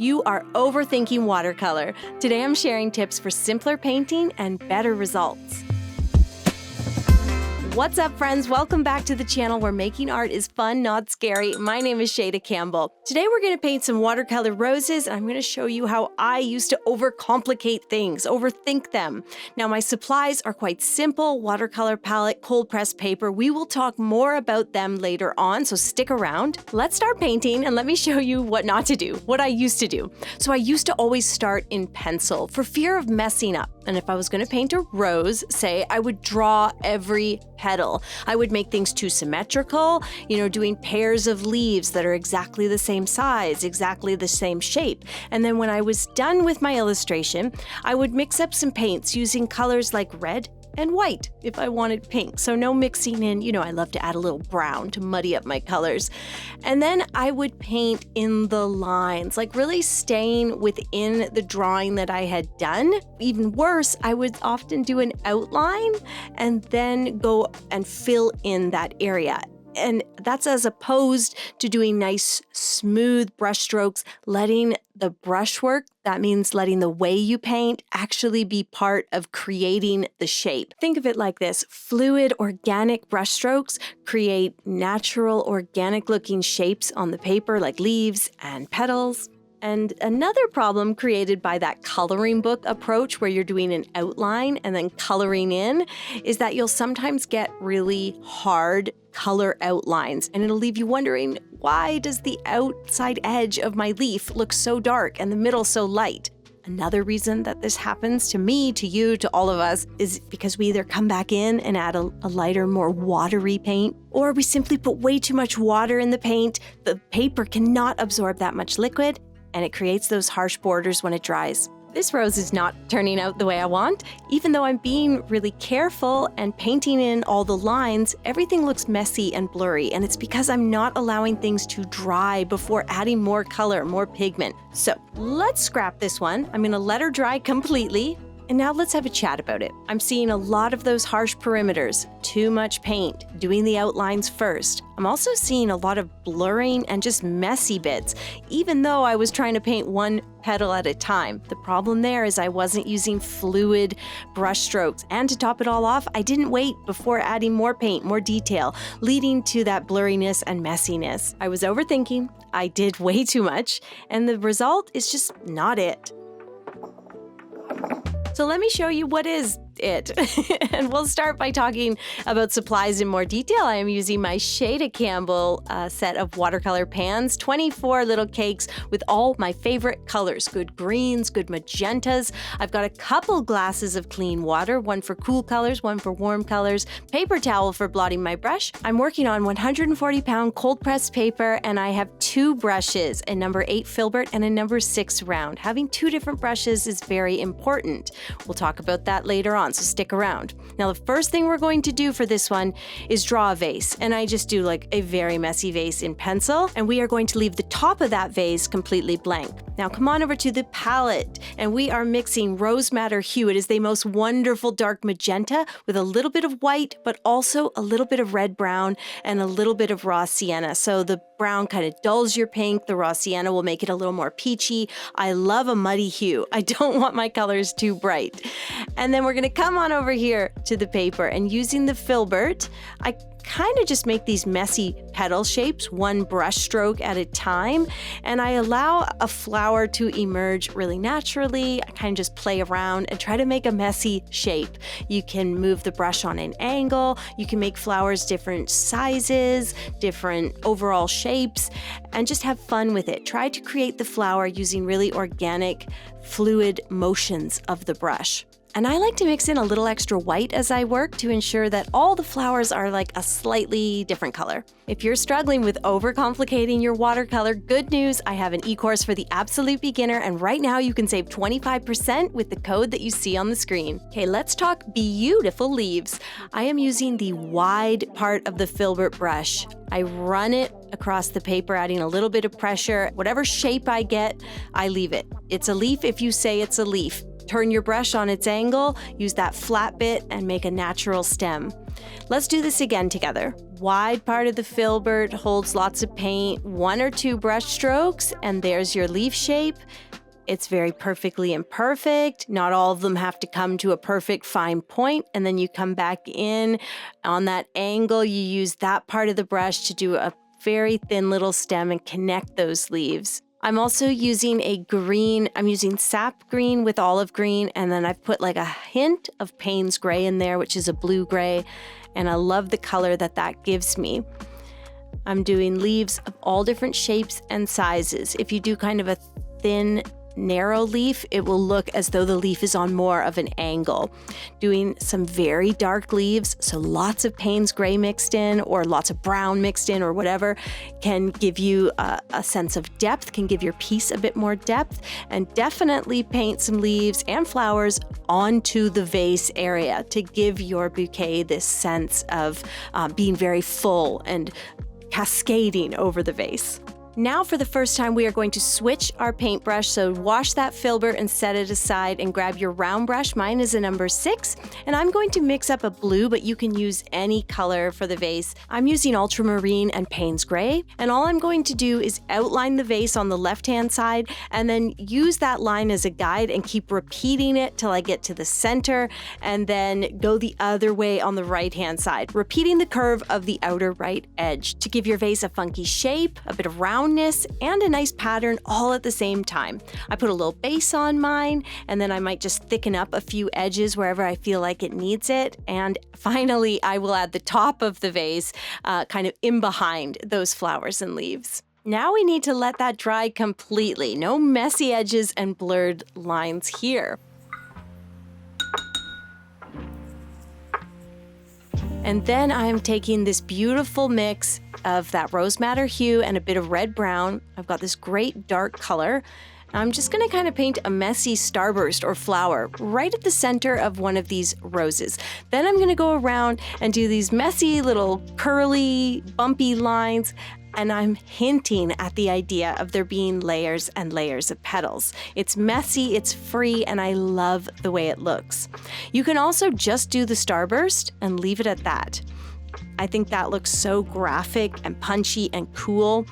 You are overthinking watercolor. Today I'm sharing tips for simpler painting and better results. What's up, friends? Welcome back to the channel where making art is fun, not scary. My name is Shayda Campbell. Today we're going to paint some watercolor roses, and I'm going to show you how I used to overcomplicate things, overthink them. Now, my supplies are quite simple: watercolor palette, cold pressed paper. We will talk more about them later on, so stick around. Let's start painting, and let me show you what not to do, what I used to do. So I used to always start in pencil for fear of messing up. And if I was going to paint a rose, say, I would draw every petal. I would make things too symmetrical, doing pairs of leaves that are exactly the same size, exactly the same shape. And then when I was done with my illustration, I would mix up some paints using colors like red and white if I wanted pink. So no mixing in, I love to add a little brown to muddy up my colors. And then I would paint in the lines, like really staying within the drawing that I had done. Even worse, I would often do an outline and then go and fill in that area. And that's as opposed to doing nice, smooth brush strokes, letting the brushwork, that means letting the way you paint, actually be part of creating the shape. Think of it like this: fluid, organic brush strokes create natural, organic-looking shapes on the paper, like leaves and petals. And another problem created by that coloring book approach, where you're doing an outline and then coloring in, is that you'll sometimes get really hard color outlines, and it'll leave you wondering, why does the outside edge of my leaf look so dark and the middle so light? Another reason that this happens to me, to you, to all of us, is because we either come back in and add a lighter, more watery paint, or we simply put way too much water in the paint. The paper cannot absorb that much liquid, and it creates those harsh borders when it dries. This rose is not turning out the way I want. Even though I'm being really careful and painting in all the lines, everything looks messy and blurry, and it's because I'm not allowing things to dry before adding more color, more pigment. So let's scrap this one. I'm gonna let her dry completely. And now let's have a chat about it. I'm seeing a lot of those harsh perimeters, too much paint, doing the outlines first. I'm also seeing a lot of blurring and just messy bits, even though I was trying to paint one petal at a time. The problem there is I wasn't using fluid brush strokes. And to top it all off, I didn't wait before adding more paint, more detail, leading to that blurriness and messiness. I was overthinking, I did way too much, and the result is just not it. So let me show you what is it. And we'll start by talking about supplies in more detail. I am using my Shayda Campbell set of watercolor pans, 24 little cakes with all my favorite colors, good greens, good magentas. I've got a couple glasses of clean water, one for cool colors, one for warm colors, paper towel for blotting my brush. I'm working on 140-pound cold pressed paper, and I have two brushes, a number 8 filbert and a number 6 round. Having two different brushes is very important. We'll talk about that later on, so stick around. Now, the first thing we're going to do for this one is draw a vase, and I just do like a very messy vase in pencil, and we are going to leave the top of that vase completely blank. Now come on over to the palette, and we are mixing Rose Madder Hue. It is the most wonderful dark magenta with a little bit of white, but also a little bit of red brown and a little bit of raw sienna. So the brown kind of dulls your pink, the raw sienna will make it a little more peachy. I love a muddy hue. I don't want my colors too bright. And then we're gonna come on over here to the paper, and using the filbert, I kind of just make these messy petal shapes, one brush stroke at a time, and I allow a flower to emerge really naturally. I kind of just play around and try to make a messy shape. You can move the brush on an angle, you can make flowers different sizes, different overall shapes, and just have fun with it. Try to create the flower using really organic, fluid motions of the brush. And I like to mix in a little extra white as I work to ensure that all the flowers are like a slightly different color. If you're struggling with overcomplicating your watercolor, good news, I have an e-course for the absolute beginner, and right now you can save 25% with the code that you see on the screen. Okay, let's talk beautiful leaves. I am using the wide part of the filbert brush. I run it across the paper, adding a little bit of pressure. Whatever shape I get, I leave it. It's a leaf if you say it's a leaf. Turn your brush on its angle, use that flat bit, and make a natural stem. Let's do this again together. Wide part of the filbert holds lots of paint, 1 or 2 brush strokes, and there's your leaf shape. It's very perfectly imperfect. Not all of them have to come to a perfect fine point, and then you come back in on that angle. You use that part of the brush to do a very thin little stem and connect those leaves. I'm also using a green, I'm using sap green with olive green, and then I've put like a hint of Payne's gray in there, which is a blue gray, and I love the color that that gives me. I'm doing leaves of all different shapes and sizes. If you do kind of a thin, narrow leaf, it will look as though the leaf is on more of an angle. Doing some very dark leaves, so lots of Payne's gray mixed in or lots of brown mixed in or whatever, can give you a sense of depth, can give your piece a bit more depth, and definitely paint some leaves and flowers onto the vase area to give your bouquet this sense of being very full and cascading over the vase. Now for the first time, we are going to switch our paintbrush. So wash that filbert and set it aside and grab your round brush. Mine is a number 6, and I'm going to mix up a blue, but you can use any color for the vase. I'm using ultramarine and Payne's gray, and all I'm going to do is outline the vase on the left-hand side and then use that line as a guide and keep repeating it till I get to the center, and then go the other way on the right-hand side, repeating the curve of the outer right edge to give your vase a funky shape, a bit of round and a nice pattern all at the same time. I put a little base on mine, and then I might just thicken up a few edges wherever I feel like it needs it. And finally, I will add the top of the vase kind of in behind those flowers and leaves. Now we need to let that dry completely. No messy edges and blurred lines here. And then I'm taking this beautiful mix of that rose madder hue and a bit of red brown. I've got this great dark color. I'm just going to kind of paint a messy starburst or flower right at the center of one of these roses. Then I'm going to go around and do these messy little curly, bumpy lines. And I'm hinting at the idea of there being layers and layers of petals. It's messy, it's free, and I love the way it looks. You can also just do the starburst and leave it at that. I think that looks so graphic and punchy and cool.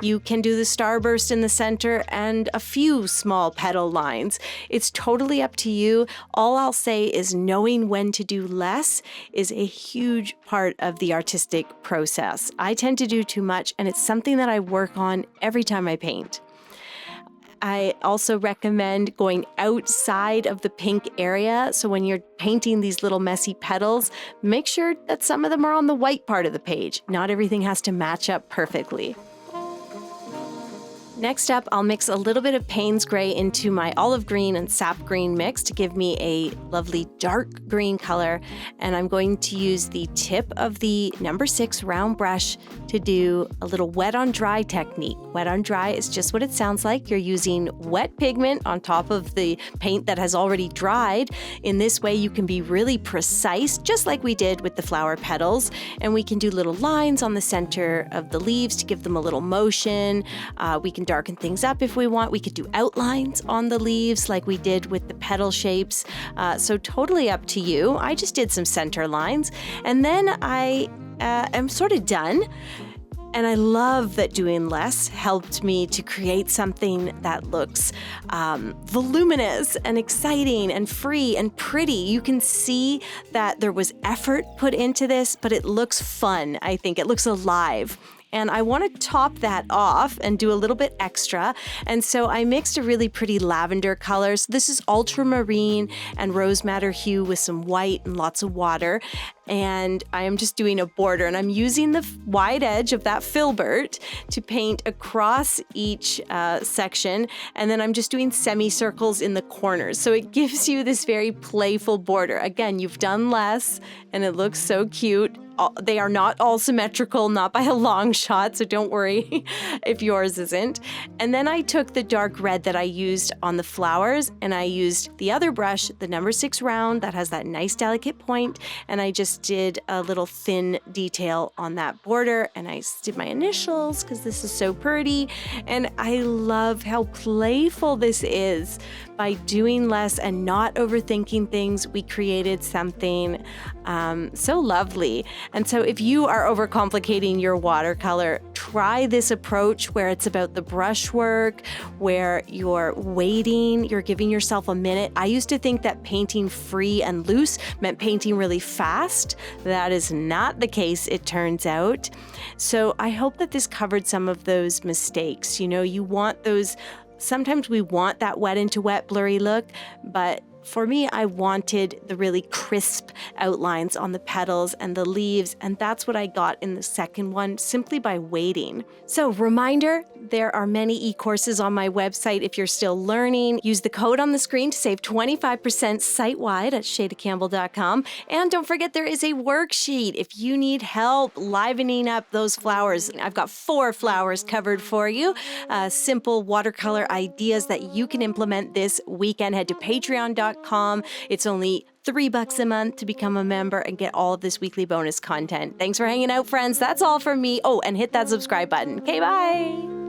You can do the starburst in the center and a few small petal lines. It's totally up to you. All I'll say is knowing when to do less is a huge part of the artistic process. I tend to do too much, and it's something that I work on every time I paint. I also recommend going outside of the pink area. So when you're painting these little messy petals, make sure that some of them are on the white part of the page. Not everything has to match up perfectly. Next up, I'll mix a little bit of Payne's gray into my olive green and sap green mix to give me a lovely dark green color. And I'm going to use the tip of the number 6 round brush to do a little wet on dry technique. Wet on dry is just what it sounds like. You're using wet pigment on top of the paint that has already dried. In this way, you can be really precise, just like we did with the flower petals. And we can do little lines on the center of the leaves to give them a little motion. We can darken things up if we want. We could do outlines on the leaves like we did with the petal shapes. So totally up to you. I just did some center lines, and then I am sort of done. And I love that doing less helped me to create something that looks voluminous and exciting and free and pretty. You can see that there was effort put into this, but it looks fun, I think. It looks alive. And I want to top that off and do a little bit extra. And so I mixed a really pretty lavender color. So this is ultramarine and rose madder hue with some white and lots of water. And I am just doing a border, and I'm using the wide edge of that filbert to paint across each section. And then I'm just doing semicircles in the corners. So it gives you this very playful border. Again, you've done less and it looks so cute. They are not all symmetrical, not by a long shot, so don't worry if yours isn't. And then I took the dark red that I used on the flowers, and I used the other brush, the number 6 round, that has that nice delicate point, and I just did a little thin detail on that border, and I did my initials because this is so pretty, and I love how playful this is. By doing less and not overthinking things, we created something So lovely. And so if you are overcomplicating your watercolor, try this approach where it's about the brushwork, where you're waiting, you're giving yourself a minute. I used to think that painting free and loose meant painting really fast. That is not the case, it turns out. So I hope that this covered some of those mistakes. You know, you want those, sometimes we want that wet into wet blurry look, but for me, I wanted the really crisp outlines on the petals and the leaves, and that's what I got in the second one simply by waiting. So reminder, there are many e-courses on my website if you're still learning. Use the code on the screen to save 25% site-wide at shaydacampbell.com. And don't forget there is a worksheet if you need help livening up those flowers. I've got 4 flowers covered for you. Simple watercolor ideas that you can implement this weekend. Head to patreon.com. It's only $3 a month to become a member and get all of this weekly bonus content. Thanks for hanging out, friends. That's all from me. Oh, and hit that subscribe button. Okay, bye.